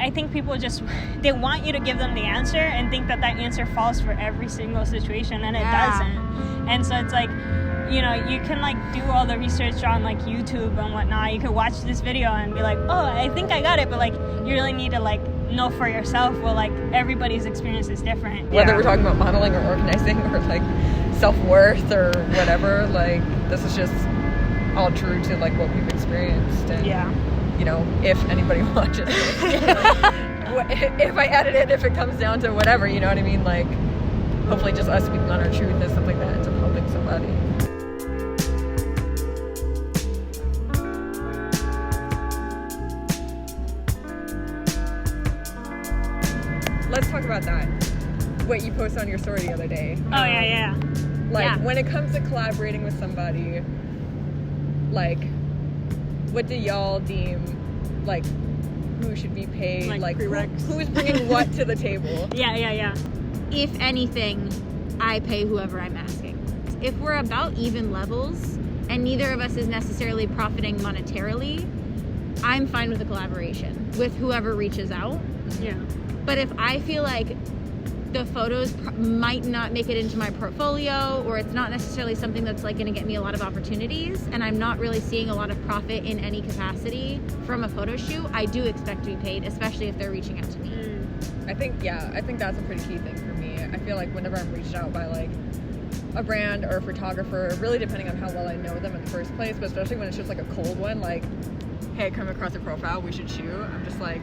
I think people just, they want you to give them the answer and think that answer falls for every single situation, and it doesn't. And so it's like, you know, you can like do all the research on like YouTube and whatnot. You could watch this video and be like, oh, I think I got it, but like you really need to like know for yourself. Well, like everybody's experience is different. Whether we're talking about modeling or organizing or like self-worth or whatever, like this is just all true to like what we've experienced. And you know, if anybody watches it, if I edit it, if it comes down to whatever, you know what I mean, like hopefully just us speaking on our truth is something that ends up helping somebody. Let's talk about that. What you posted on your story the other day. Like, when it comes to collaborating with somebody, like, what do y'all deem, like, who should be paid? Like who's bringing what to the table? If anything, I pay whoever I'm asking. If we're about even levels, and neither of us is necessarily profiting monetarily, I'm fine with a collaboration with whoever reaches out. But if I feel like the photos might not make it into my portfolio, or it's not necessarily something that's like going to get me a lot of opportunities, and I'm not really seeing a lot of profit in any capacity from a photo shoot, I do expect to be paid, especially if they're reaching out to me. I think that's a pretty key thing for me. I feel like whenever I'm reached out by like a brand or a photographer, really depending on how well I know them in the first place, but especially when it's just like a cold one, like, hey, come across a profile, we should shoot. I'm just like,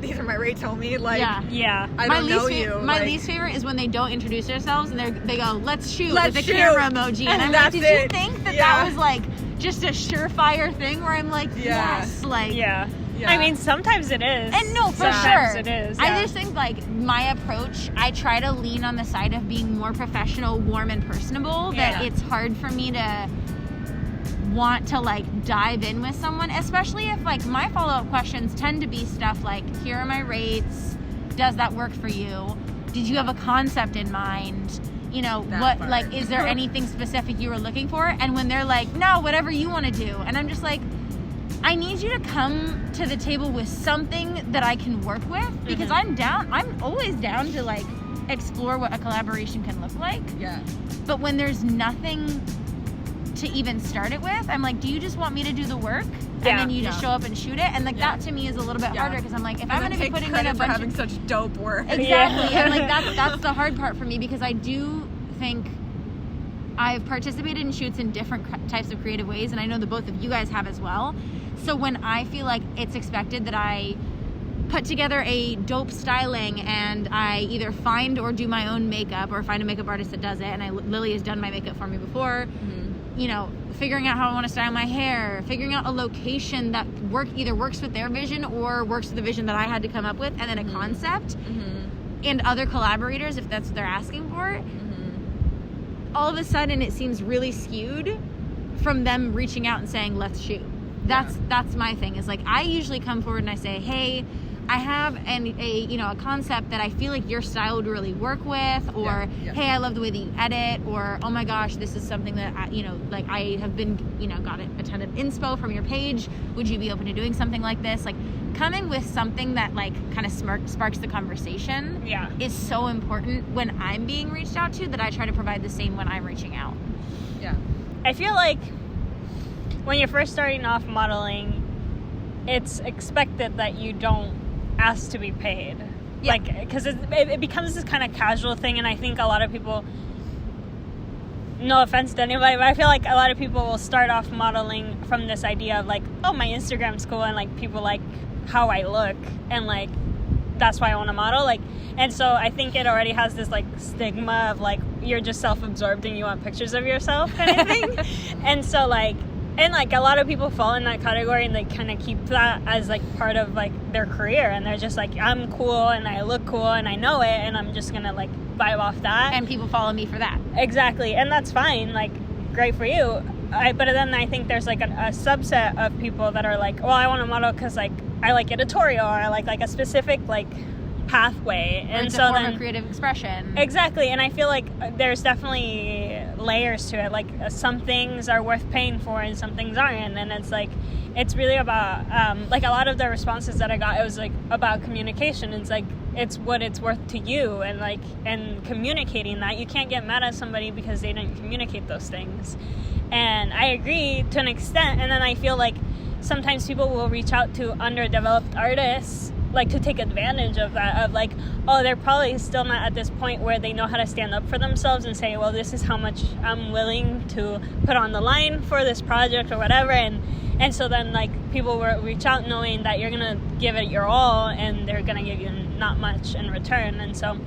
these are my rates, homie. Like, I don't know you. My least favorite is when they don't introduce themselves and they go, let's shoot with a camera emoji. And I'm like, did you think that was like just a surefire thing where I'm like, yes, like. I mean, sometimes it is. And no, for sometimes sure. it is. I just think like my approach, I try to lean on the side of being more professional, warm, and personable. That it's hard for me to want to like dive in with someone, especially if like my follow-up questions tend to be stuff like, here are my rates, does that work for you, did you have a concept in mind, you know, what part. Like, is there anything specific you were looking for? And when they're like, no, whatever you want to do, and I'm just like, I need you to come to the table with something that I can work with, because I'm always down to like explore what a collaboration can look like. But when there's nothing to even start it with, I'm like, do you just want me to do the work and then you just show up and shoot it? And like that to me is a little bit harder, because I'm like, if I'm going to be putting in a bunch for having such dope work. Exactly. And like that's the hard part for me, because I do think I've participated in shoots in different types of creative ways, and I know that both of you guys have as well. So when I feel like it's expected that I put together a dope styling and I either find or do my own makeup, or find a makeup artist that does it, and Lily has done my makeup for me before, you know, figuring out how I want to style my hair, figuring out a location that either works with their vision or works with the vision that I had to come up with, and then a concept, and other collaborators if that's what they're asking for. All of a sudden it seems really skewed from them reaching out and saying, let's shoot. That's my thing, is like, I usually come forward and I say, hey, I have a concept that I feel like your style would really work with, or hey, I love the way that you edit, or oh my gosh, this is something that I have been, got a ton of inspo from your page. Would you be open to doing something like this? Like, coming with something that like kind of sparks the conversation is so important when I'm being reached out to, that I try to provide the same when I'm reaching out. I feel like when you're first starting off modeling, it's expected that you don't ask to be paid. Like, because it becomes this kind of casual thing, and I think a lot of people, no offense to anybody, but I feel like a lot of people will start off modeling from this idea of like, oh, my Instagram's cool, and like people like how I look, and like that's why I want to model. Like, and so I think it already has this like stigma of like, you're just self-absorbed and you want pictures of yourself kind of thing. And so like, and like a lot of people fall in that category, and they kind of keep that as like part of like their career, and they're just like, I'm cool and I look cool and I know it, and I'm just gonna like vibe off that, and people follow me for that. Exactly. And that's fine, like great for you. But then I think there's like a subset of people that are like, well, I want to model because like I like editorial, or I like a specific like pathway, and so then of creative expression. Exactly. And I feel like there's definitely layers to it. Like some things are worth paying for and some things aren't, and it's like it's really about like a lot of the responses that I got, it was like about communication. It's like it's what it's worth to you, and like and communicating that. You can't get mad at somebody because they didn't communicate those things. And I agree to an extent, and then I feel like sometimes people will reach out to underdeveloped artists like to take advantage of that, of like, oh, they're probably still not at this point where they know how to stand up for themselves and say, well, this is how much I'm willing to put on the line for this project or whatever. And so then like people will reach out knowing that you're gonna give it your all and they're gonna give you not much in return. And so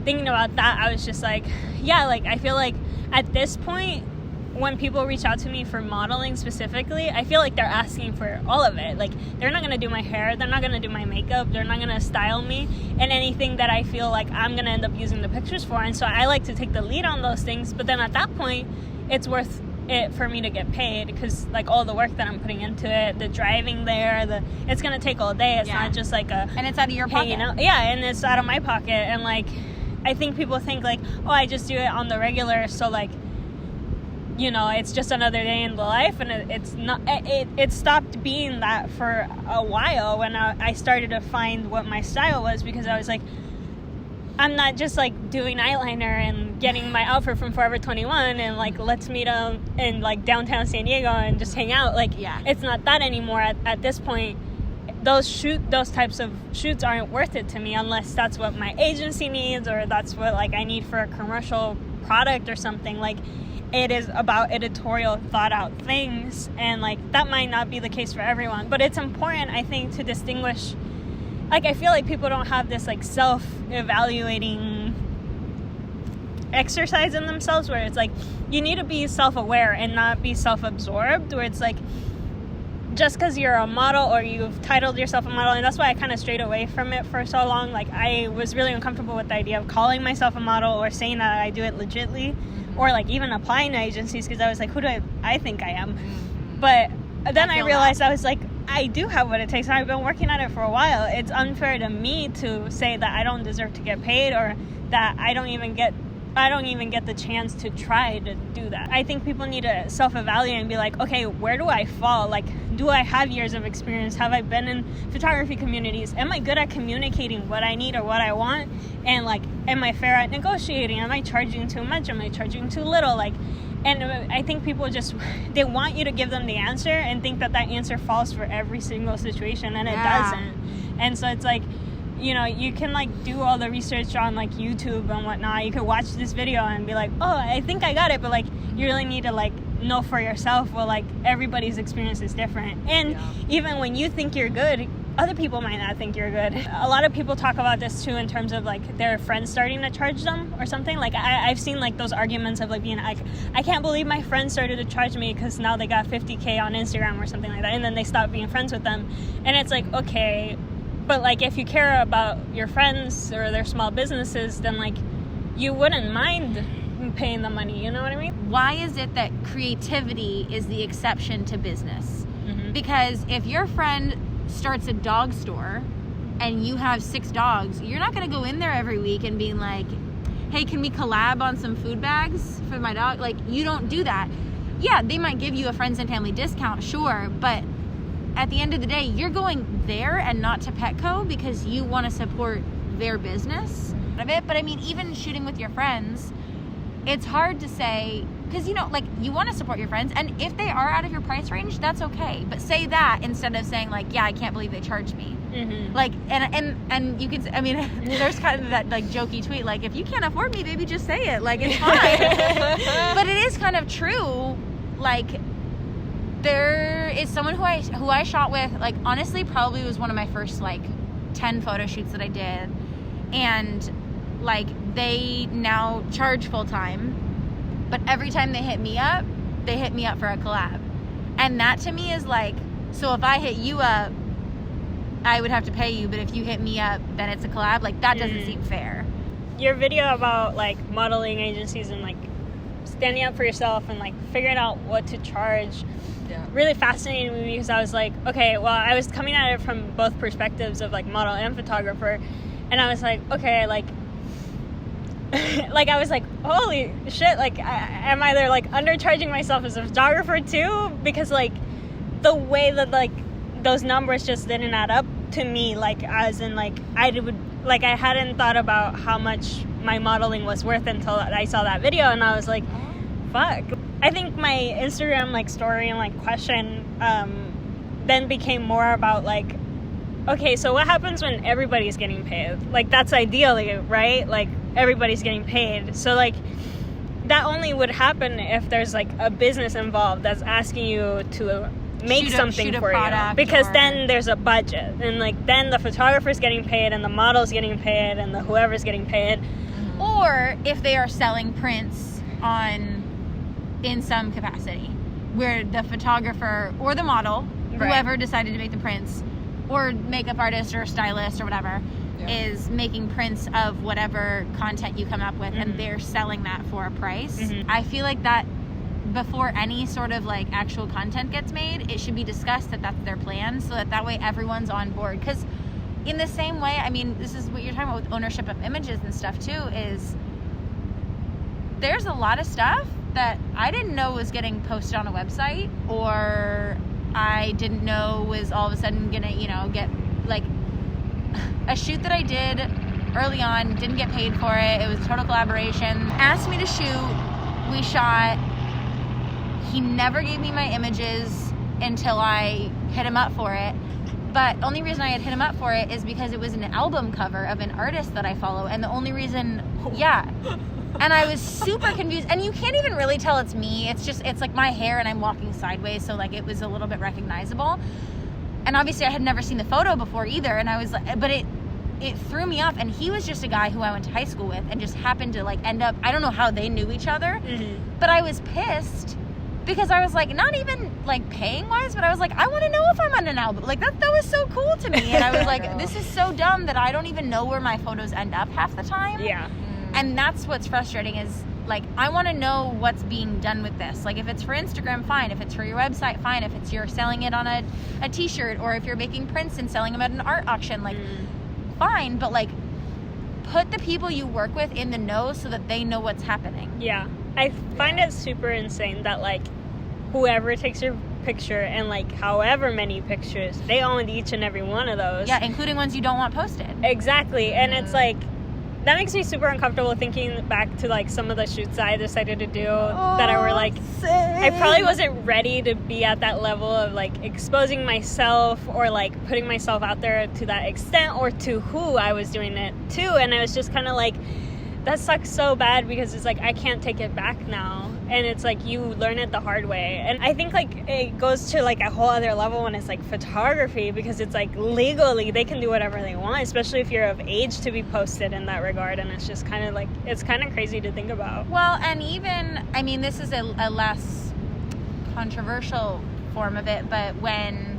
thinking about that, I was just like, yeah, like I feel like at this point when people reach out to me for modeling specifically, I feel like they're asking for all of it. Like, they're not going to do my hair, they're not going to do my makeup, they're not going to style me in anything that I feel like I'm going to end up using the pictures for. And so I like to take the lead on those things, but then at that point, it's worth it for me to get paid, because like all the work that I'm putting into it, the driving there, it's going to take all day. It's not just like a... And it's out of your pocket. Yeah, and it's out of my pocket. And like, I think people think like, oh, I just do it on the regular, so like, you know, it's just another day in the life. And it's not, it stopped being that for a while when I started to find what my style was, because I was like, I'm not just like doing eyeliner and getting my outfit from Forever 21 and like, let's meet up in like downtown San Diego and just hang out. Like, it's not that anymore at this point. Those types of shoots aren't worth it to me unless that's what my agency needs, or that's what like I need for a commercial product or something. Like, it is about editorial thought out things, and like that might not be the case for everyone, but it's important, I think, to distinguish. Like, I feel like people don't have this like self-evaluating exercise in themselves where it's like you need to be self-aware and not be self-absorbed, where it's like just because you're a model or you've titled yourself a model. And that's why I kind of strayed away from it for so long. Like, I was really uncomfortable with the idea of calling myself a model or saying that I do it legitly, or like even applying to agencies, because I was like, who do I think I am? But then I realized I was like, I do have what it takes, and I've been working at it for a while. It's unfair to me to say that I don't deserve to get paid, or that I don't even get the chance to try to do that. I think people need to self-evaluate and be like, okay, where do I fall? Like, do I have years of experience? Have I been in photography communities? Am I good at communicating what I need or what I want? And like, am I fair at negotiating? Am I charging too much? Am I charging too little? Like, and I think people just, they want you to give them the answer and think that answer falls for every single situation, and it doesn't. And so it's like, you know, you can like do all the research on like YouTube and whatnot. You could watch this video and be like, oh, I think I got it. But like, you really need to like know for yourself. Well, like, everybody's experience is different. And even when you think you're good, other people might not think you're good. A lot of people talk about this too in terms of like their friends starting to charge them or something. Like, I've seen like those arguments of like being like, I can't believe my friend started to charge me because now they got 50K on Instagram or something like that. And then they stop being friends with them. And it's like, okay, but like, if you care about your friends or their small businesses, then like, you wouldn't mind paying the money, you know what I mean? Why is it that creativity is the exception to business? Mm-hmm. Because if your friend starts a dog store and you have 6 dogs, you're not going to go in there every week and being like, hey, can we collab on some food bags for my dog? Like, you don't do that. Yeah, they might give you a friends and family discount, sure, but at the end of the day, you're going there and not to Petco because you want to support their business. But I mean, even shooting with your friends, it's hard to say, because, you know, like, you want to support your friends, and if they are out of your price range, that's okay. But say that instead of saying like, yeah, I can't believe they charged me. Mm-hmm. Like, and you could, I mean, there's kind of that like jokey tweet, like, if you can't afford me, baby, just say it. Like, it's fine. But it is kind of true. Like, there is someone who I shot with, like, honestly, probably was one of my first like 10 photo shoots that I did, and like, they now charge full time, but every time they hit me up for a collab. And that to me is like, so if I hit you up, I would have to pay you, but if you hit me up, then it's a collab. Like, that doesn't seem fair. Your video about like modeling agencies and like standing up for yourself and like figuring out what to charge really fascinated me, because I was like, okay, well, I was coming at it from both perspectives of like model and photographer, and I was like, okay, like like, I was like, holy shit, like, am I there like undercharging myself as a photographer too? Because like, the way that, like, those numbers just didn't add up to me, like, as in, like, I hadn't thought about how much my modeling was worth until I saw that video, and I was like, fuck. I think my Instagram, like, story and, like, question then became more about, like, okay, so what happens when everybody's getting paid? Like, that's ideally, right? Like, everybody's getting paid. So, like, that only would happen if there's, like, a business involved that's asking you to make something for you. Because then there's a budget. And, like, then the photographer's getting paid, and the model's getting paid, and the whoever's getting paid. Or if they are selling prints in some capacity, where the photographer or the model, whoever decided to make the prints, or makeup artist or stylist or whatever, is making prints of whatever content you come up with, and they're selling that for a price. I feel like that before any sort of, like, actual content gets made, it should be discussed that that's their plan, so that way everyone's on board. Because in the same way, I mean, this is what you're talking about with ownership of images and stuff too, is there's a lot of stuff that I didn't know was getting posted on a website, or I didn't know was all of a sudden gonna, you know, get, like, a shoot that I did early on, didn't get paid for it. It was a total collaboration. Asked me to shoot. We shot. He never gave me my images until I hit him up for it. But only reason I had hit him up for it is because it was an album cover of an artist that I follow. And the only reason, And I was super confused. And you can't even really tell it's me. It's like my hair and I'm walking sideways. So, like, it was a little bit recognizable. And obviously I had never seen the photo before either. And I was like, but it threw me off. And he was just a guy who I went to high school with and just happened to, like, end up, I don't know how they knew each other. But I was pissed because I was like, not even, like, paying wise, but I was like, I want to know if I'm on an album. Like, that was so cool to me. And I was like, this is so dumb that I don't even know where my photos end up half the time. Yeah. And that's what's frustrating is, like, I want to know what's being done with this. Like, if it's for Instagram, fine. If it's for your website, fine. If it's you're selling it on a t-shirt, or if you're making prints and selling them at an art auction, like, fine. But, like, put the people you work with in the know so that they know what's happening. Yeah. I find it super insane that, like, whoever takes your picture, and, like, however many pictures, they own each and every one of those. Yeah, including ones you don't want posted. Exactly. And it's like, that makes me super uncomfortable thinking back to, like, some of the shoots I decided to do that I were, like, I probably wasn't ready to be at that level of, like, exposing myself or, like, putting myself out there to that extent, or to who I was doing it to. And I was just kind of like, that sucks so bad, because it's like, I can't take it back now. And it's like, you learn it the hard way. And I think, like, it goes to, like, a whole other level when it's, like, photography, because it's like, legally they can do whatever they want, especially if you're of age to be posted in that regard. And it's just kind of like, it's kind of crazy to think about. Well, and even, I mean, this is a less controversial form of it, but when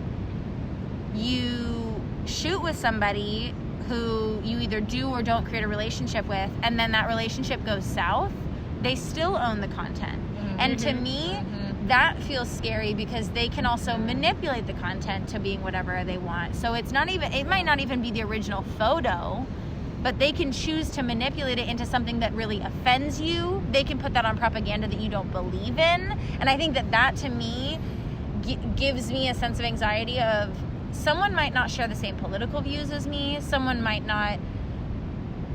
you shoot with somebody who you either do or don't create a relationship with, and then that relationship goes south, they still own the content. And to me, that feels scary, because they can also manipulate the content to being whatever they want. So it might not even be the original photo, but they can choose to manipulate it into something that really offends you. They can put that on propaganda that you don't believe in. And I think that to me gives me a sense of anxiety of, someone might not share the same political views as me. Someone might not,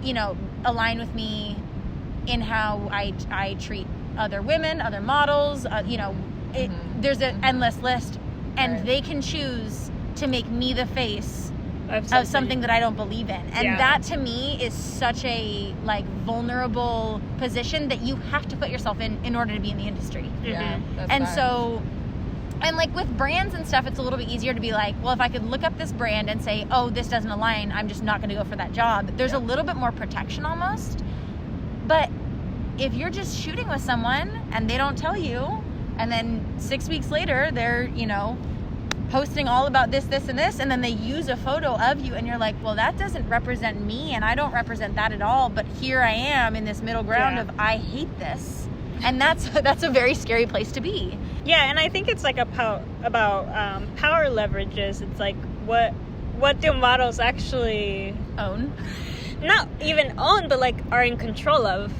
you know, align with me in how I treat other women, other models. You know, there's an endless list, and they can choose to make me the face of something that I don't believe in. And that to me is such a, like, vulnerable position that you have to put yourself in order to be in the industry. Yeah, that's and fine. so, and, like, with brands and stuff, it's a little bit easier to be like, well, if I could look up this brand and say, oh, this doesn't align, I'm just not going to go for that job. There's a little bit more protection almost. But if you're just shooting with someone and they don't tell you, and then 6 weeks later they're, you know, posting all about this, and this, and then they use a photo of you, and you're like, well, that doesn't represent me, and I don't represent that at all, but here I am in this middle ground of, I hate this. And that's a very scary place to be. Yeah, and I think it's like about power leverages. It's like, what do models actually Own? Not even own, but, like, are in control of.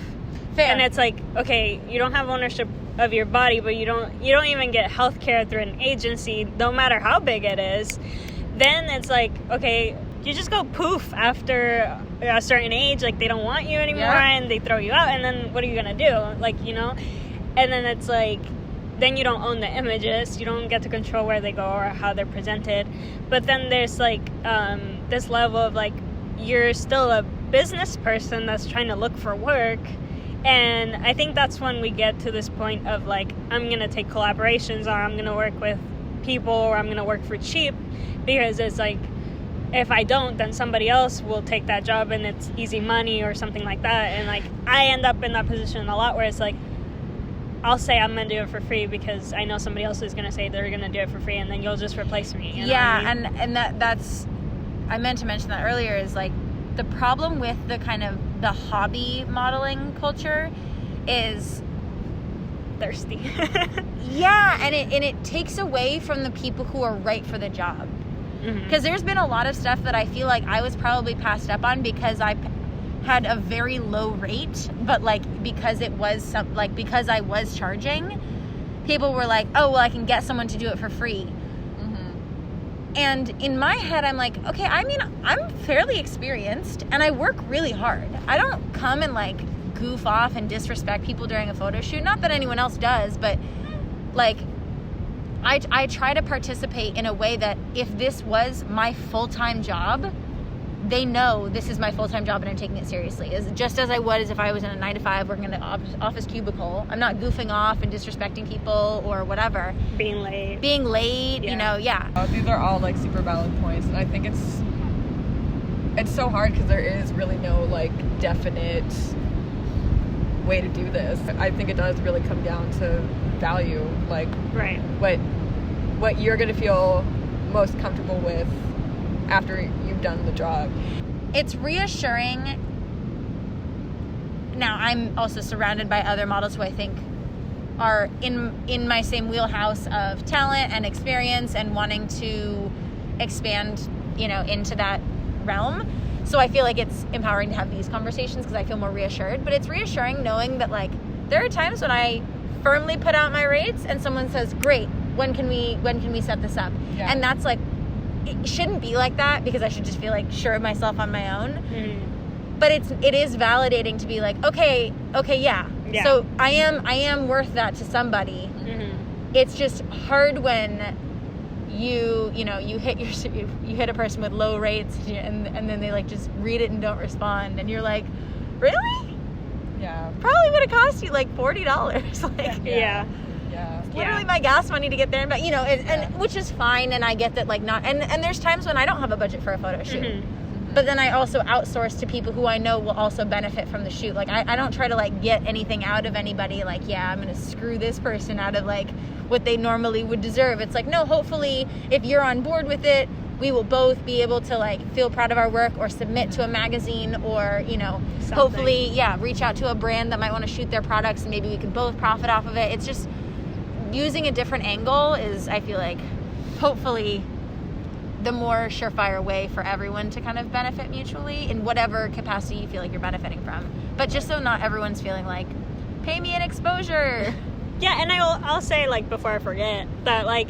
Fair. And it's like, okay, you don't have ownership of your body, but you don't even get health care through an agency, no matter how big it is, then it's like, okay, you just go poof after a certain age, like they don't want you anymore, and they throw you out, and then what are you gonna do? Like, you know? And then it's like, then you don't own the images, you don't get to control where they go or how they're presented. But then there's like this level of like, you're still a business person that's trying to look for work. And I think that's when we get to this point of like, I'm gonna take collaborations, or I'm gonna work with people, or I'm gonna work for cheap, because it's like, if I don't, then somebody else will take that job and it's easy money or something like that. And like, I end up in that position a lot where it's like, I'll say I'm going to do it for free because I know somebody else is going to say they're going to do it for free, and then you'll just replace me. You know what I mean? and that's, I meant to mention that earlier, is like, the problem with the kind of the hobby modeling culture is thirsty. Yeah, and it takes away from the people who are right for the job. Because there's been a lot of stuff that I feel like I was probably passed up on because I had a very low rate, but like because it was because I was charging, people were like, oh well, I can get someone to do it for free. And in my head, I'm like, okay, I mean, I'm fairly experienced and I work really hard. I don't come and like goof off and disrespect people during a photo shoot. Not that anyone else does, but like, I try to participate in a way that if this was my full-time job, they know this is my full-time job and I'm taking it seriously. Just as I would as if I was in a 9-to-5 working in an office cubicle. I'm not goofing off and disrespecting people or whatever. Being late, you know, These are all like super valid points, and I think it's so hard because there is really no like definite way to do this. I think it does really come down to value, like what you're gonna feel most comfortable with after you've done the job. It's reassuring. Now, I'm also surrounded by other models who I think are in my same wheelhouse of talent and experience and wanting to expand, you know, into that realm. So I feel like it's empowering to have these conversations because I feel more reassured. But it's reassuring knowing that like there are times when I firmly put out my rates and someone says, "Great, when can we set this up?" Yeah. And that's like, it shouldn't be like that because I should just feel like sure of myself on my own. But it is validating to be like, okay, yeah. So I am worth that to somebody. It's just hard when you hit a person with low rates and then they like just read it and don't respond and you're like, really? Yeah. Probably would have cost you like $40. Like Yeah. Literally my gas money to get there, but you know, and which is fine, and I get that like not, and there's times when I don't have a budget for a photo shoot, but then I also outsource to people who I know will also benefit from the shoot. Like I don't try to like get anything out of anybody. Like I'm gonna screw this person out of like what they normally would deserve. It's like no, hopefully if you're on board with it, we will both be able to like feel proud of our work or submit to a magazine or, you know, something. Hopefully, reach out to a brand that might want to shoot their products and maybe we can both profit off of it. It's just using a different angle is, I feel like, hopefully the more surefire way for everyone to kind of benefit mutually in whatever capacity you feel like you're benefiting from. But just so not everyone's feeling like, pay me an exposure. Yeah, and I'll say, like, before I forget, that, like,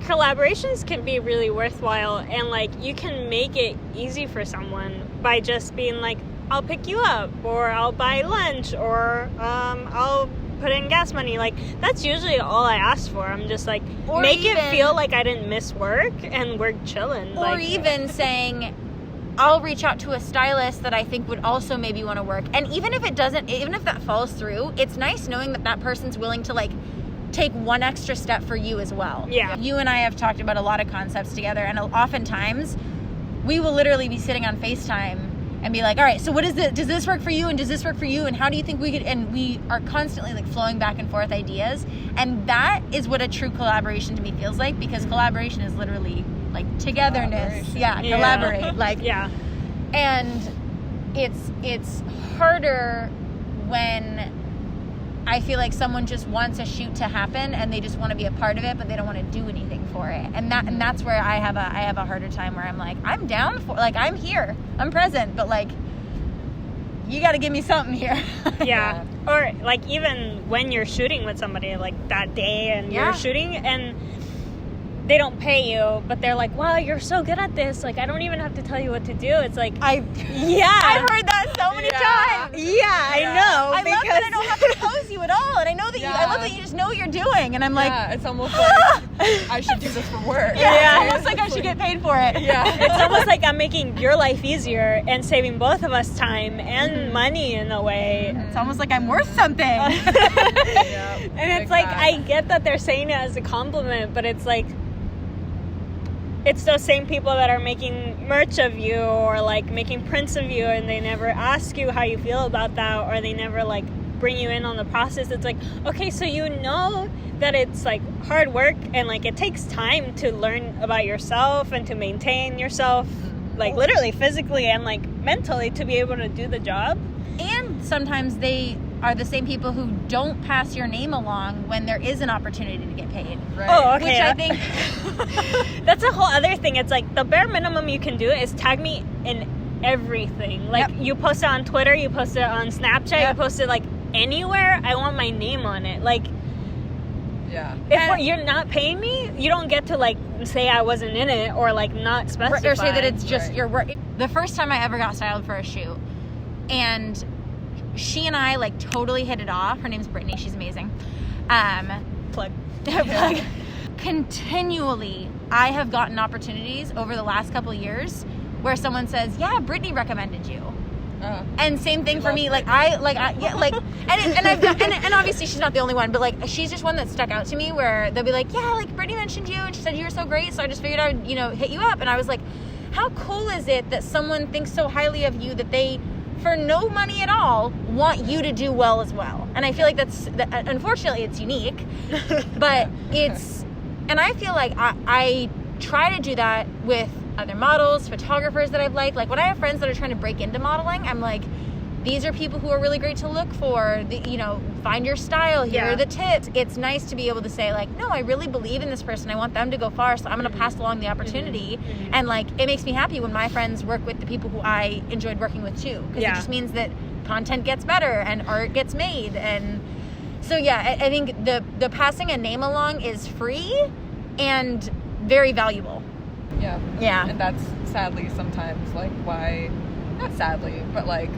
collaborations can be really worthwhile, and like you can make it easy for someone by just being like, I'll pick you up, or I'll buy lunch, or I'll put in gas money. Like that's usually all I ask for. I'm just like, or make it feel like I didn't miss work and we're chilling. Or like, even saying, I'll reach out to a stylist that I think would also maybe want to work. And even if that falls through, it's nice knowing that that person's willing to like take one extra step for you as well. Yeah. You and I have talked about a lot of concepts together, and oftentimes we will literally be sitting on FaceTime and be like, all right, so what is this? Does this work for you? And does this work for you? And how do you think we could? And we are constantly like flowing back and forth ideas. And that is what a true collaboration to me feels like, because collaboration is literally like togetherness. Collaborate. Like, and it's harder when I feel like someone just wants a shoot to happen and they just want to be a part of it, but they don't want to do anything for it. And that's where I have a harder time, where I'm like, I'm down for, like, I'm here, I'm present, but like you got to give me something here. Yeah. Or like even when you're shooting with somebody like that day and you're shooting and they don't pay you, but they're like, wow, you're so good at this. Like, I don't even have to tell you what to do. It's like, I've heard that so many times. Yeah, I know. I love that I don't have to pose you at all. And I know that I love that you just know what you're doing. And I'm like, it's almost like I should do this for work. It's almost like I should get paid for it. Yeah. It's almost like I'm making your life easier and saving both of us time and money in a way. It's almost like I'm worth something. And it's like, I get that they're saying it as a compliment, but it's like, it's those same people that are making merch of you or like making prints of you, and they never ask you how you feel about that, or they never like bring you in on the process. It's like, okay, so you know that it's like hard work and like it takes time to learn about yourself and to maintain yourself, like literally physically and like mentally, to be able to do the job. And sometimes they are the same people who don't pass your name along when there is an opportunity to get paid. Right. Oh, okay. Which I think that's a whole other thing. It's like the bare minimum you can do is tag me in everything. Like you post it on Twitter, you post it on Snapchat, you post it like anywhere. I want my name on it. Like, if you're not paying me, you don't get to like say I wasn't in it or like not specify. Or say that it's just your work. The first time I ever got styled for a shoot, and she and I like totally hit it off. Her name's Brittany. She's amazing. Plug. Continually, I have gotten opportunities over the last couple of years where someone says, "Yeah, Brittany recommended you." And same thing for me. And obviously she's not the only one, but like she's just one that stuck out to me where they'll be like, "Yeah, like Brittany mentioned you, and she said you were so great, so I just figured I would, hit you up." And I was like, how cool is it that someone thinks so highly of you that they, for no money at all, want you to do well as well? And I feel like that's unfortunately it's unique, but and I feel like I try to do that with other models, photographers that I've liked. Like when I have friends that are trying to break into modeling, I'm like, these are people who are really great to look for. Find your style. Here are the tips. It's nice to be able to say like, no, I really believe in this person. I want them to go far, so I'm going to pass along the opportunity. And like, it makes me happy when my friends work with the people who I enjoyed working with too, because it just means that content gets better and art gets made. And so I think the passing a name along is free and very valuable. Yeah. And that's sadly sometimes like why, not sadly, but like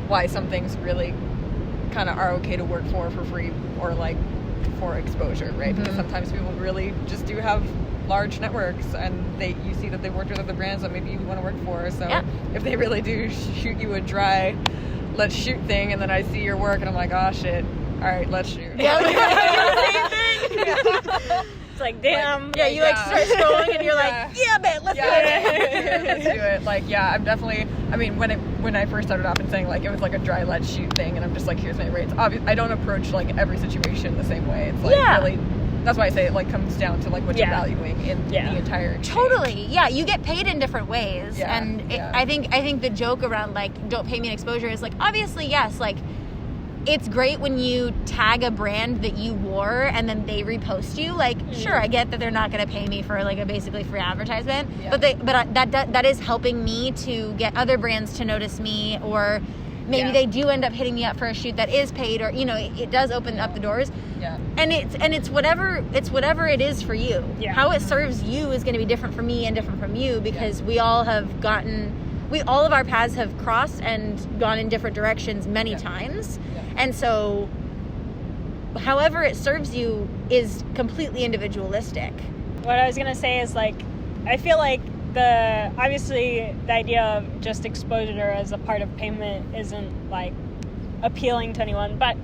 why some things really kind of are okay to work for free or like for exposure, right? Because sometimes people really just do have large networks and you see that they've worked with other brands that maybe you want to work for. So if they really do shoot you a dry, let's shoot thing, and then I see your work and I'm like, oh shit, all right, let's shoot. It's like, damn. You start scrolling and you're like, yeah, man, let's do it. Let's do it. Like, I'm definitely, I mean, when I first started off and saying like, it was like a dry let's shoot thing, and I'm just like, here's my rates. Obviously, I don't approach like every situation the same way. It's like really, that's why I say it like comes down to like what you're valuing in the entire exchange. Totally. Yeah, you get paid in different ways. I think the joke around like, don't pay me in exposure is like, obviously, yes, like, it's great when you tag a brand that you wore and then they repost you. Like, sure, I get that they're not going to pay me for like a basically free advertisement, but that is helping me to get other brands to notice me, or maybe they do end up hitting me up for a shoot that is paid, or it does open up the doors. And it's whatever it is for you. How it serves you is going to be different for me and different from you, because we all of our paths have crossed and gone in different directions many times. And so however it serves you is completely individualistic. What I was going to say is like, I feel like obviously the idea of just exposure as a part of payment isn't like appealing to anyone, but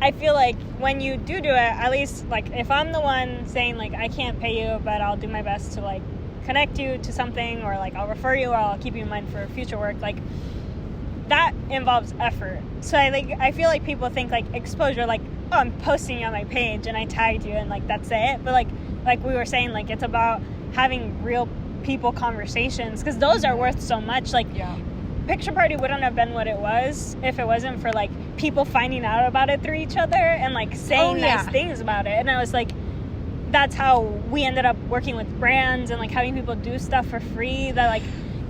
I feel like when you do it, at least like if I'm the one saying like, I can't pay you, but I'll do my best to like connect you to something, or like I'll refer you, or I'll keep you in mind for future work, like that involves effort. So I feel like people think like exposure, like, oh, I'm posting you on my page and I tagged you and like that's it. But like we were saying, like it's about having real people conversations, because those are worth so much. Like Picture Party wouldn't have been what it was if it wasn't for like people finding out about it through each other and like saying nice things about it. And I was like, that's how we ended up working with brands and like having people do stuff for free that like,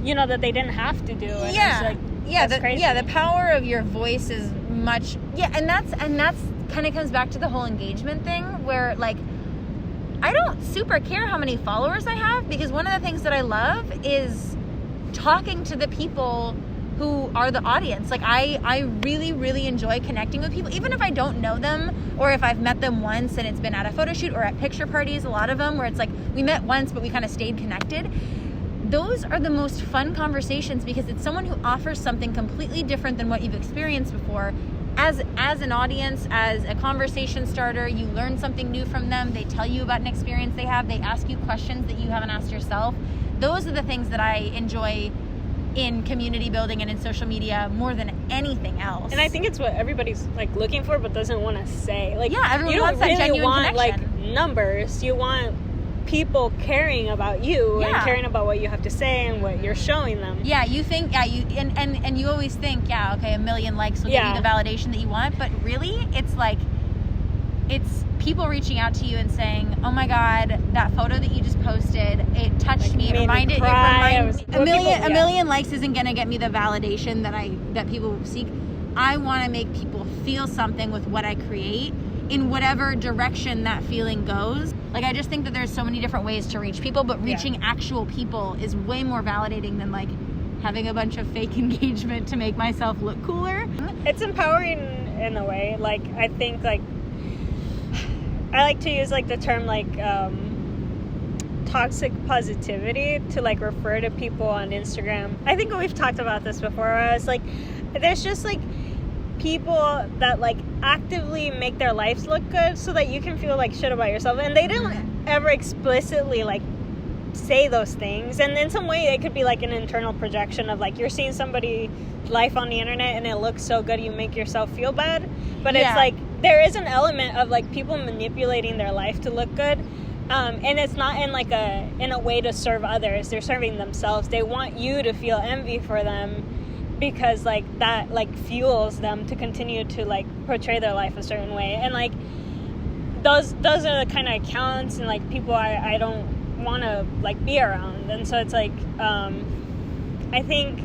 that they didn't have to do. And it's like, the power of your voice is much, and that's kind of comes back to the whole engagement thing, where like I don't super care how many followers I have, because one of the things that I love is talking to the people who are the audience. Like I really, really enjoy connecting with people, even if I don't know them, or if I've met them once and it's been at a photo shoot or at picture parties, a lot of them where it's like we met once but we kind of stayed connected. Those are the most fun conversations, because it's someone who offers something completely different than what you've experienced before. As an audience, as a conversation starter, you learn something new from them. They tell you about an experience they have. They ask you questions that you haven't asked yourself. Those are the things that I enjoy in community building and in social media more than anything else. And I think it's what everybody's like looking for but doesn't want to say. Like, everyone wants that really genuine want connection. Like numbers. You want people caring about you and caring about what you have to say and what you're showing them. You think and you always think, okay, 1 million likes will give you the validation that you want, but really it's like it's people reaching out to you and saying, oh my god, that photo that you just posted, it touched me, it reminded me. A million likes isn't gonna get me the validation that people seek. I want to make people feel something with what I create, in whatever direction that feeling goes. Like, I just think that there's so many different ways to reach people, but reaching actual people is way more validating than like having a bunch of fake engagement to make myself look cooler. It's empowering in a way. Like, I think like I like to use like the term like toxic positivity to like refer to people on Instagram. I think we've talked about this before, where I was like, there's just like people that like actively make their lives look good so that you can feel like shit about yourself, and they don't ever explicitly like say those things, and in some way it could be like an internal projection of like you're seeing somebody's life on the internet and it looks so good you make yourself feel bad, but it's like there is an element of like people manipulating their life to look good, and it's not in a way to serve others. They're serving themselves. They want you to feel envy for them, because like that like fuels them to continue to like portray their life a certain way, and like those are the kind of accounts and like people I don't want to like be around. And so it's like I think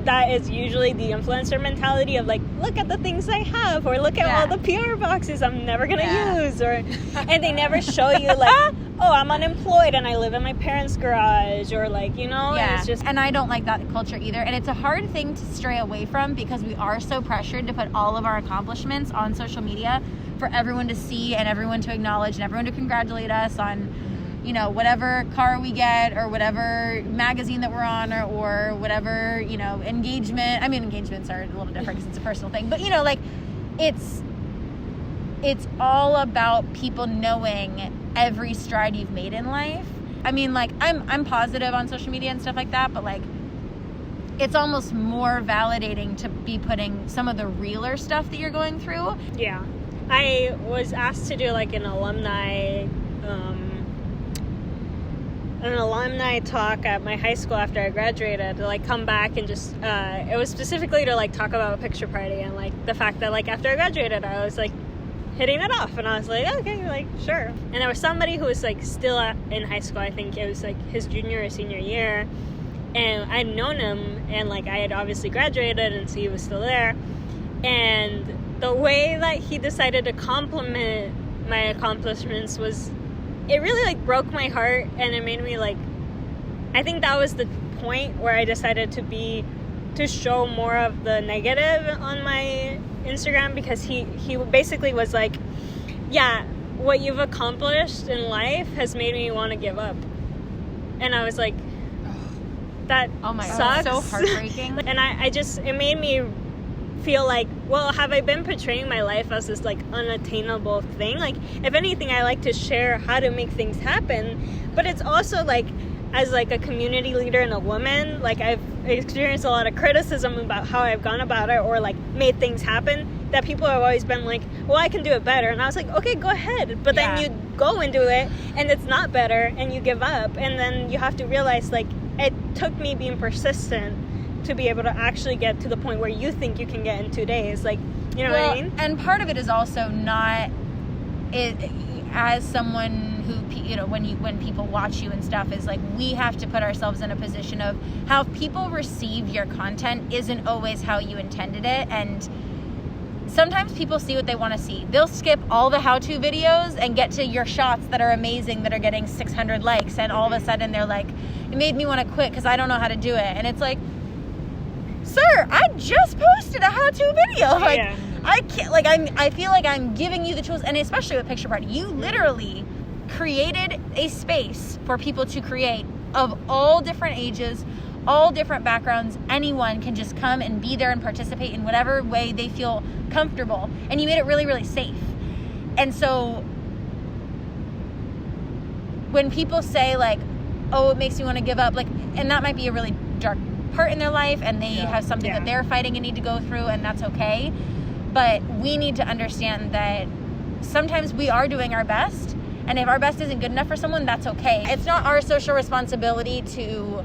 that is usually the influencer mentality of like, look at the things I have, or look at all the PR boxes I'm never gonna use, or and they never show you like, oh, I'm unemployed and I live in my parents' garage, or like, you know, it's just. And I don't like that culture either, and it's a hard thing to stray away from, because we are so pressured to put all of our accomplishments on social media for everyone to see and everyone to acknowledge and everyone to congratulate us on, you know, whatever car we get, or whatever magazine that we're on, or whatever, you know, engagement. I mean, engagements are a little different because it's a personal thing, but you know, like it's all about people knowing every stride you've made in life. I mean, like I'm positive on social media and stuff like that, but like it's almost more validating to be putting some of the realer stuff that you're going through. Yeah. I was asked to do like an alumni talk at my high school after I graduated, to like come back and just it was specifically to like talk about a picture party, and like the fact that like after I graduated I was like hitting it off, and I was like, okay, like sure. And there was somebody who was like still in high school. I think it was like his junior or senior year, and I'd known him, and like I had obviously graduated, and so he was still there. And the way that he decided to compliment my accomplishments was, it really like broke my heart, and it made me like, I think that was the point where I decided to show more of the negative on my Instagram, because he basically was like, yeah, what you've accomplished in life has made me want to give up. And I was like, that sucks. So heartbreaking. And it made me feel like, well, have I been portraying my life as this like unattainable thing? Like, if anything, I like to share how to make things happen, but it's also like, as like a community leader and a woman, like I've experienced a lot of criticism about how I've gone about it, or like made things happen, that people have always been like, well, I can do it better. And I was like, okay, go ahead. But then you go and do it and it's not better, and you give up, and then you have to realize like it took me being persistent to be able to actually get to the point where you think you can get in 2 days. Like, you know what I mean? And part of it is also not it, as someone when people watch you and stuff, is like, we have to put ourselves in a position of how people receive your content isn't always how you intended it. And sometimes people see what they want to see. They'll skip all the how-to videos and get to your shots that are amazing, that are getting 600 likes, and all of a sudden they're like, it made me want to quit because I don't know how to do it. And it's like, sir, I just posted a how-to video. Like, yeah. I can't, like, I feel like I'm giving you the tools, and especially with Picture Party, you literally created a space for people to create of all different ages, all different backgrounds. Anyone can just come and be there and participate in whatever way they feel comfortable, and you made it really, really safe. And so when people say, like, oh, it makes me want to give up, like, and that might be a really dark part in their life, and they have something that they're fighting and need to go through, and that's okay. But we need to understand that sometimes we are doing our best, and if our best isn't good enough for someone, that's okay. It's not our social responsibility to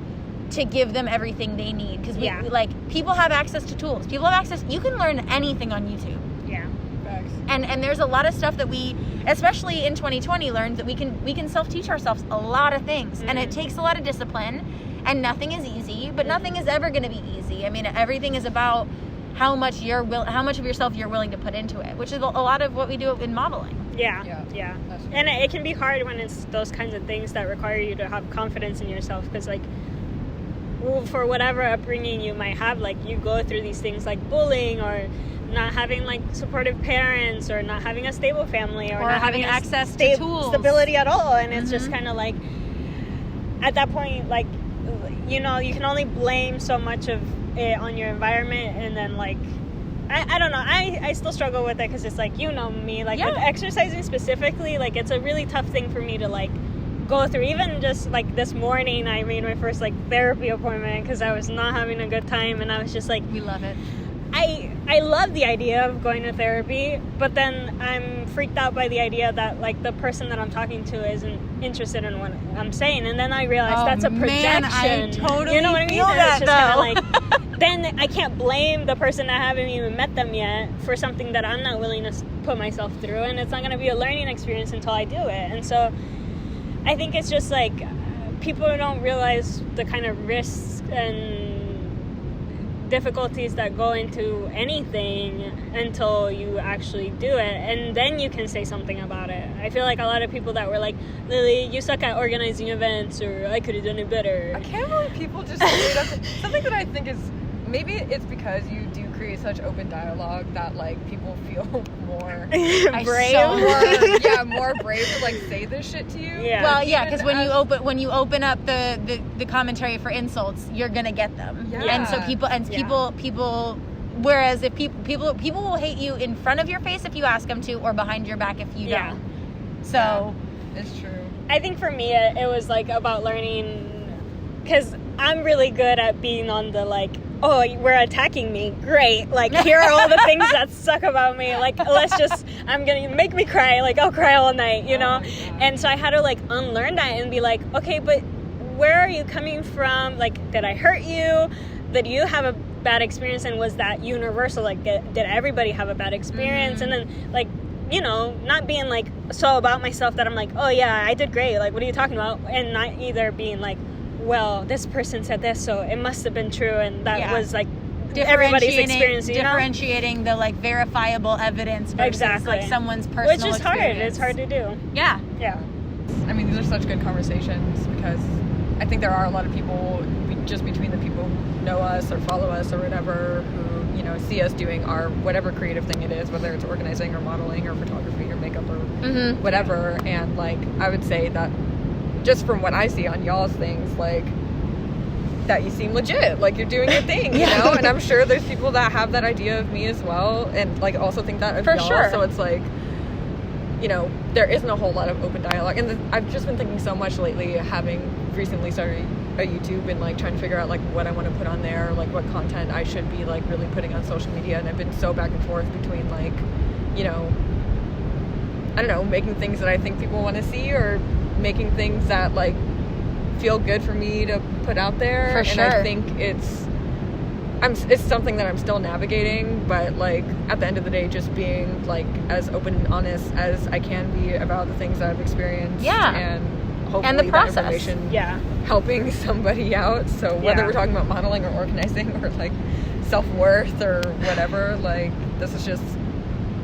give them everything they need, because we like, people have access to tools. People have access. You can learn anything on YouTube. Yeah. Facts. And there's a lot of stuff that we, especially in 2020, learned that we can self-teach ourselves a lot of things, and it takes a lot of discipline, and nothing is easy, but nothing is ever going to be easy. I mean, everything is about how much of yourself you're willing to put into it, which is a lot of what we do in modeling. Yeah. And it can be hard when it's those kinds of things that require you to have confidence in yourself, because, like, for whatever upbringing you might have, like, you go through these things like bullying, or not having, like, supportive parents, or not having a stable family, or not having access to tools, stability at all. And it's just kind of like, at that point, like, you know, you can only blame so much of it on your environment. And then, like, I don't know, I still struggle with it, because it's like, you know me, like, with exercising specifically, like, it's a really tough thing for me to, like, go through. Even just, like, this morning I made my first, like, therapy appointment because I was not having a good time, and I was just like, we love it. I love the idea of going to therapy, but then I'm freaked out by the idea that, like, the person that I'm talking to isn't interested in what I'm saying, and then I realize that's a projection. Man, I totally, you know what I mean? Feel that, it's just kind of like, then I can't blame the person that I haven't even met them yet for something that I'm not willing to put myself through, and it's not going to be a learning experience until I do it. And so I think it's just like, people don't realize the kind of risks and difficulties that go into anything until you actually do it, and then you can say something about it. I feel like a lot of people that were like, Lily, you suck at organizing events, or I could have done it better. I can't believe people just straight up, something that I think is, maybe it's because you do create such open dialogue that, like, people feel more brave. More brave to, like, say this shit to you. Yeah. Well, yeah, because when you open up the commentary for insults, you're gonna get them. Yeah. And so people. Whereas if people will hate you in front of your face if you ask them to, or behind your back if you don't. So it's true. I think for me it was, like, about learning, because I'm really good at being on the, like, oh, we're attacking me, great, like, here are all the things that suck about me, like, I'm gonna make me cry, like, I'll cry all night, you know. And so I had to, like, unlearn that and be like, okay, but where are you coming from? Like, did I hurt you? Did you have a bad experience, and was that universal? Like, did everybody have a bad experience? And then, like, you know, not being, like, so about myself that I'm like, oh yeah, I did great, like, what are you talking about? And not either being like, well, this person said this, so it must have been true, and that was, like, everybody's experience, you know? Differentiating the, like, verifiable evidence versus like someone's personal experience. Which is hard. It's hard to do. Yeah. I mean, these are such good conversations, because I think there are a lot of people, just between the people who know us or follow us or whatever, who, you know, see us doing our whatever creative thing it is, whether it's organizing or modeling or photography or makeup or whatever. And, like, I would say that just from what I see on y'all's things, like, that you seem legit, like, you're doing your thing, you know? And I'm sure there's people that have that idea of me as well, and, like, also think that of y'all. Sure. So it's like, you know, there isn't a whole lot of open dialogue. And I've just been thinking so much lately, having recently started a YouTube, and, like, trying to figure out, like, what I want to put on there, like, what content I should be, like, really putting on social media. And I've been so back and forth between, like, you know, I don't know, making things that I think people want to see, or making things that, like, feel good for me to put out there. For sure. And I think it's something that I'm still navigating, but like at the end of the day, just being like as open and honest as I can be about the things that I've experienced. Yeah. And hopefully And the process. that information Yeah. helping somebody out. So whether Yeah. we're talking about modeling or organizing or like self-worth or whatever, like this is just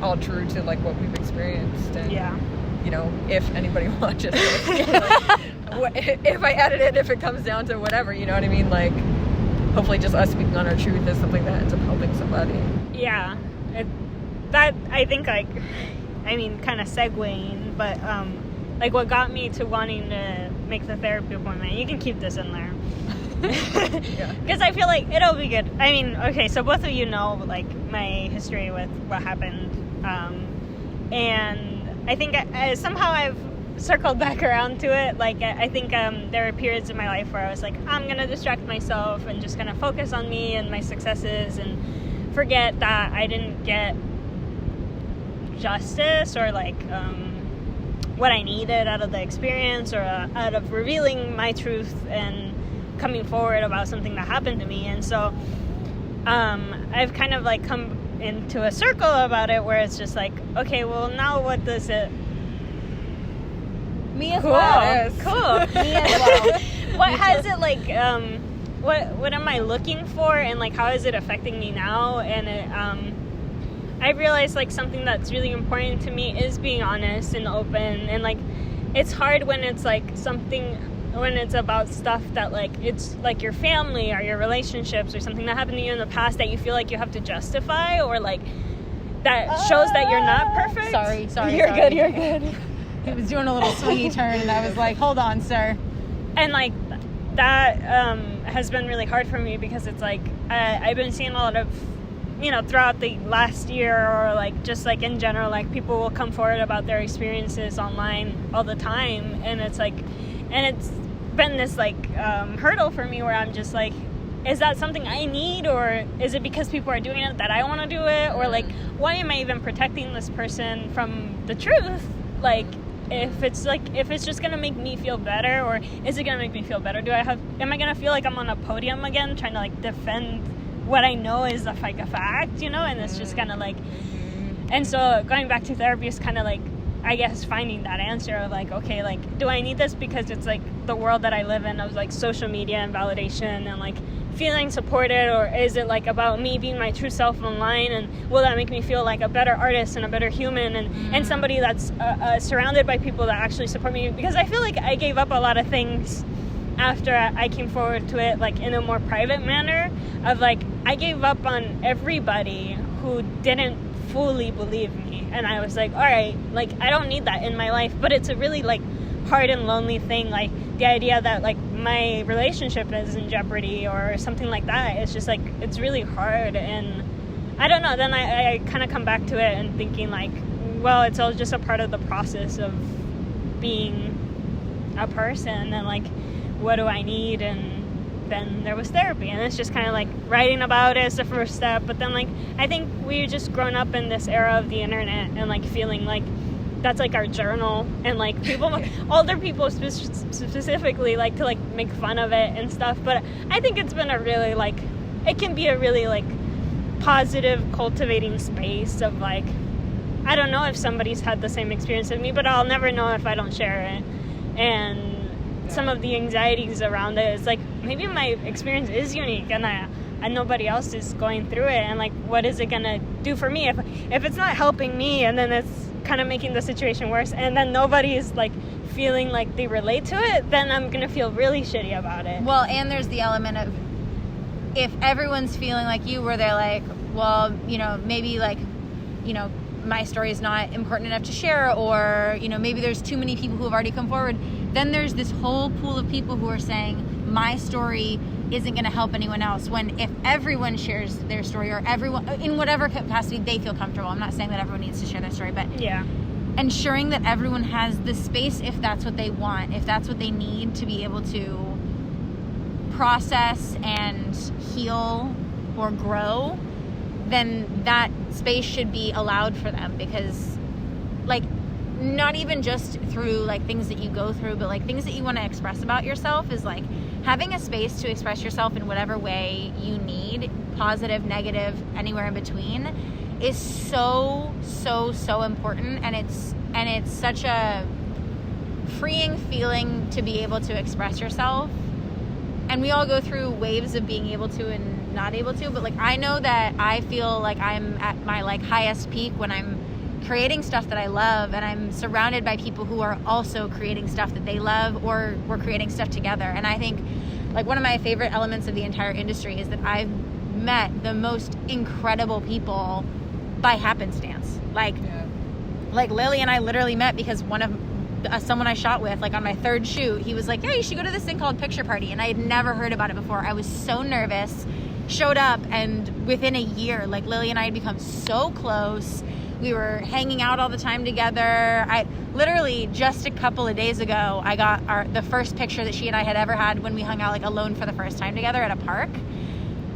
all true to like what we've experienced. And Yeah. you know, if anybody watches this, like, if I edit it, if it comes down to whatever, you know what I mean? Like, hopefully just us speaking on our truth is something that ends up helping somebody. Yeah. That, I think, like, I mean, kind of segueing, but, like, what got me to wanting to make the therapy appointment, you can keep this in there. Yeah. Because I feel like it'll be good. I mean, okay, so both of you know, like, my history with what happened. And I think somehow I've circled back around to it. Like, I think there were periods in my life where I was like, I'm going to distract myself and just kind of focus on me and my successes and forget that I didn't get justice or, like, what I needed out of the experience or out of revealing my truth and coming forward about something that happened to me. And so I've kind of, like, come into a circle about it where it's just like, okay, well, now what does it... Me as Cool. well. Cool. Me as well. What has it, like, what am I looking for, and, like, how is it affecting me now? And it, I realized, like, something that's really important to me is being honest and open, and, like, it's hard when it's, like, when it's about stuff that, like, it's, like, your family or your relationships or something that happened to you in the past that you feel like you have to justify, or, like, that shows that you're not perfect. Sorry. You're good. He was doing a little swingy turn, and I was like, hold on, sir. And, like, that has been really hard for me because it's, like, I've been seeing a lot of, you know, throughout the last year or, like, just, like, in general, like, people will come forward about their experiences online all the time. And it's, like, and it's been this, like, hurdle for me where I'm just, like, is that something I need, or is it because people are doing it that I want to do it? Or, like, why am I even protecting this person from the truth? Like, if it's just gonna make me feel better, or is it gonna make me feel better? Am I gonna feel like I'm on a podium again trying to, like, defend what I know is a fact, you know? And it's just kind of like, and so going back to therapy is kind of like, I guess, finding that answer of, like, okay, like, do I need this because it's, like, the world that I live in of, like, social media and validation and, like, feeling supported, or is it, like, about me being my true self online, and will that make me feel like a better artist and a better human and somebody that's surrounded by people that actually support me? Because I feel like I gave up a lot of things after I came forward to it, like, in a more private manner of, like, I gave up on everybody who didn't fully believe me, and I was like, all right, like, I don't need that in my life. But it's a really, like, hard and lonely thing, like, the idea that, like, my relationship is in jeopardy or something like that. It's just, like, it's really hard. And I don't know, then I kind of come back to it and thinking, like, well, it's all just a part of the process of being a person, and, like, what do I need? And then there was therapy, and it's just kind of like writing about it is the first step. But then, like, I think we've just grown up in this era of the internet and, like, feeling like that's, like, our journal, and, like, people, older people specifically, like to, like, make fun of it and stuff. But I think it's been a really, like, it can be a really, like, positive, cultivating space of, like, I don't know if somebody's had the same experience as me, but I'll never know if I don't share it. And some of the anxieties around it is, like, maybe my experience is unique and nobody else is going through it, and, like, what is it gonna do for me if it's not helping me, and then it's kind of making the situation worse, and then nobody is, like, feeling like they relate to it, then I'm gonna feel really shitty about it. Well, and there's the element of, if everyone's feeling like you, where they're like, well, you know, maybe, like, you know, my story is not important enough to share, or, you know, maybe there's too many people who have already come forward, then there's this whole pool of people who are saying my story isn't going to help anyone else, when if everyone shares their story, or everyone, in whatever capacity they feel comfortable, I'm not saying that everyone needs to share their story, but yeah, ensuring that everyone has the space, if that's what they want, if that's what they need to be able to process and heal or grow, then that space should be allowed for them. Because, like, not even just through, like, things that you go through, but, like, things that you want to express about yourself is, like, having a space to express yourself in whatever way you need, positive, negative, anywhere in between, is so important. And it's such a freeing feeling to be able to express yourself. And we all go through waves of being able to and not able to, but like I know that I feel like I'm at my like highest peak when I'm creating stuff that I love, and I'm surrounded by people who are also creating stuff that they love, or we're creating stuff together. And I think like one of my favorite elements of the entire industry is that I've met the most incredible people by happenstance. Like Lily and I literally met because one of someone I shot with, like on my third shoot, he was like, yeah, you should go to this thing called Picture Party. And I had never heard about it before. I was so nervous, showed up, and within a year, like Lily and I had become so close. We were hanging out all the time together. I literally just a couple of days ago, I got the first picture that she and I had ever had when we hung out like alone for the first time together at a park.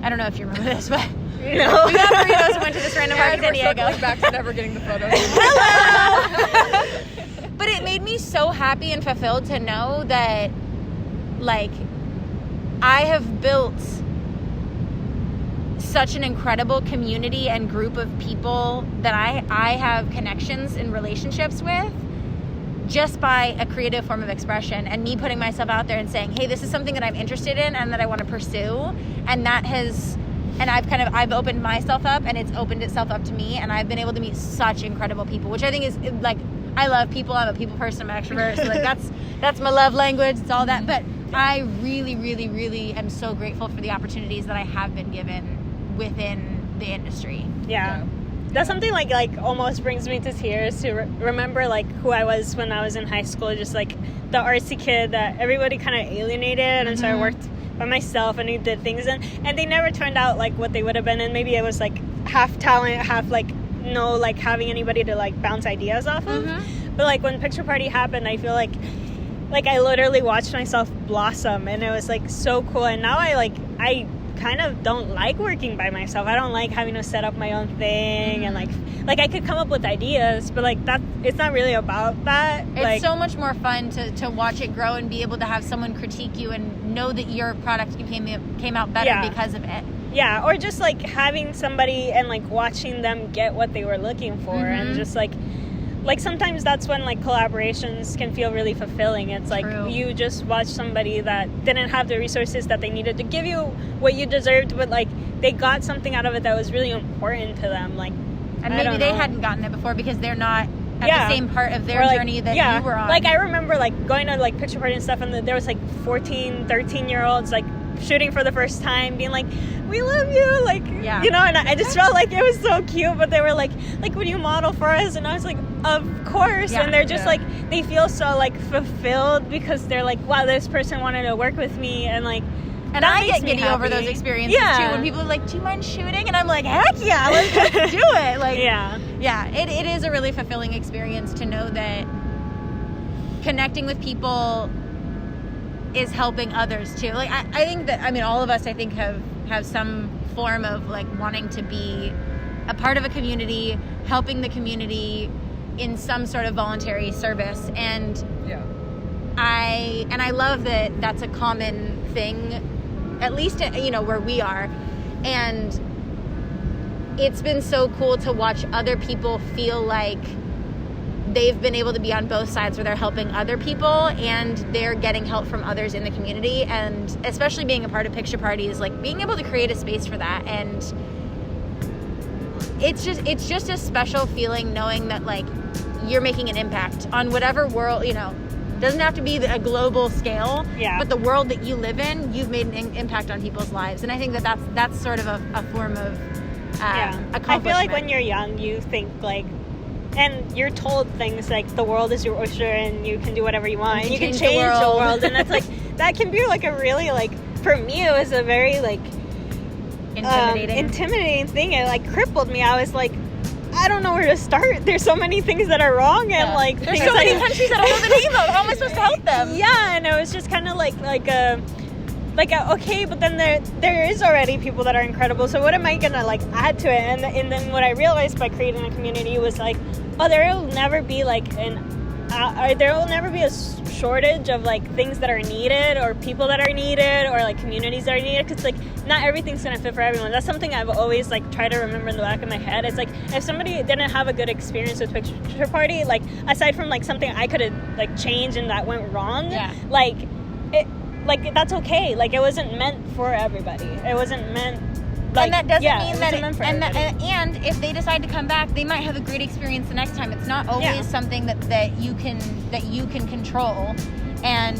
I don't know if you remember this, but No. We got burritos and went to this random park in San Diego. Circling back to never getting the photos. Hello! But it made me so happy and fulfilled to know that, like, I have built such an incredible community and group of people that I have connections and relationships with just by a creative form of expression, and me putting myself out there and saying, hey, this is something that I'm interested in and that I want to pursue. And that has, and I've opened myself up, and it's opened itself up to me, and I've been able to meet such incredible people, which I think is like, I love people. I'm a people person. I'm an extrovert. So like that's my love language. It's all that. But I really, really, really am so grateful for the opportunities that I have been given within the industry. Yeah. That's something like almost brings me to tears to remember like who I was when I was in high school, just like the artsy kid that everybody kind of alienated. And so I worked by myself and I did things, and they never turned out like what they would have been. And maybe it was like half talent, half like no like having anybody to like bounce ideas off of. But like when Picture Party happened, I feel like I literally watched myself blossom, and it was like so cool. And now I kind of don't like working by myself. I don't like having to set up my own thing, and like I could come up with ideas, but like that, it's not really about that. It's like, so much more fun to watch it grow and be able to have someone critique you and know that your product came out better because of it. Yeah, or just like having somebody and like watching them get what they were looking for, and just like sometimes that's when like collaborations can feel really fulfilling. It's like you just watch somebody that didn't have the resources that they needed to give you what you deserved, but like they got something out of it that was really important to them. Like, and maybe they hadn't gotten it before because they're not at the same part of their journey that you were on. Like I remember like going to like Picture Party and stuff, and there was like 14, 13-year-olds like shooting for the first time, being like, we love you, like, you know, and I just felt like it was so cute. But they were like, would you model for us? And I was like, of course. And they're just like, they feel so like fulfilled because they're like, wow, this person wanted to work with me, and like, and I get giddy over those experiences too. When people are like, do you mind shooting? And I'm like, heck yeah, let's do it. Like, it is a really fulfilling experience to know that connecting with people is helping others too. Like I think that, I mean, all of us I think have some form of like wanting to be a part of a community, helping the community in some sort of voluntary service, and I love that that's a common thing, at least you know where we are, and it's been so cool to watch other people feel like they've been able to be on both sides where they're helping other people and they're getting help from others in the community. And especially being a part of Picture Party is like being able to create a space for that. And it's just a special feeling knowing that like you're making an impact on whatever world, you know, doesn't have to be a global scale, but the world that you live in, you've made an impact on people's lives. And I think that's sort of a form of accomplishment. I feel like when you're young, you think like, and you're told things like the world is your oyster and you can do whatever you want and you can change the world. And that's like, that can be like a really like, for me it was a very like intimidating thing. It like crippled me. I was like, I don't know where to start. There's so many things that are wrong, and like there's so many countries that I don't even know. How am I supposed to help them? Yeah, and it was just kind of like okay, but then there is already people that are incredible. So what am I gonna like add to it? And then what I realized by creating a community was like, oh, there will never be like an there will never be a shortage of like things that are needed or people that are needed or like communities that are needed, because like not everything's gonna fit for everyone. That's something I've always like tried to remember in the back of my head. It's like if somebody didn't have a good experience with Picture Party, like aside from like something I could have like changed and that went wrong, like it, like that's okay. Like it wasn't meant for everybody. It wasn't meant. Like, and that doesn't mean that and if they decide to come back, they might have a great experience the next time. It's not always something that you can control. And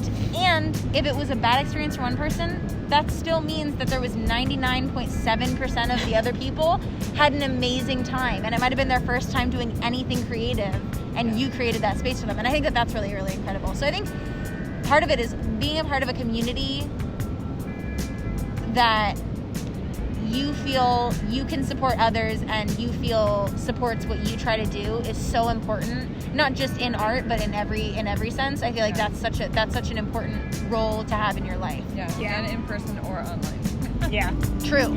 if it was a bad experience for one person, that still means that there was 99.7% of the other people had an amazing time, and it might have been their first time doing anything creative, and you created that space for them. And I think that that's really, really incredible. So I think part of it is being a part of a community that you feel you can support others and you feel supports what you try to do is so important, not just in art but in every sense. I feel like that's such an important role to have in your life. And in person or online. True.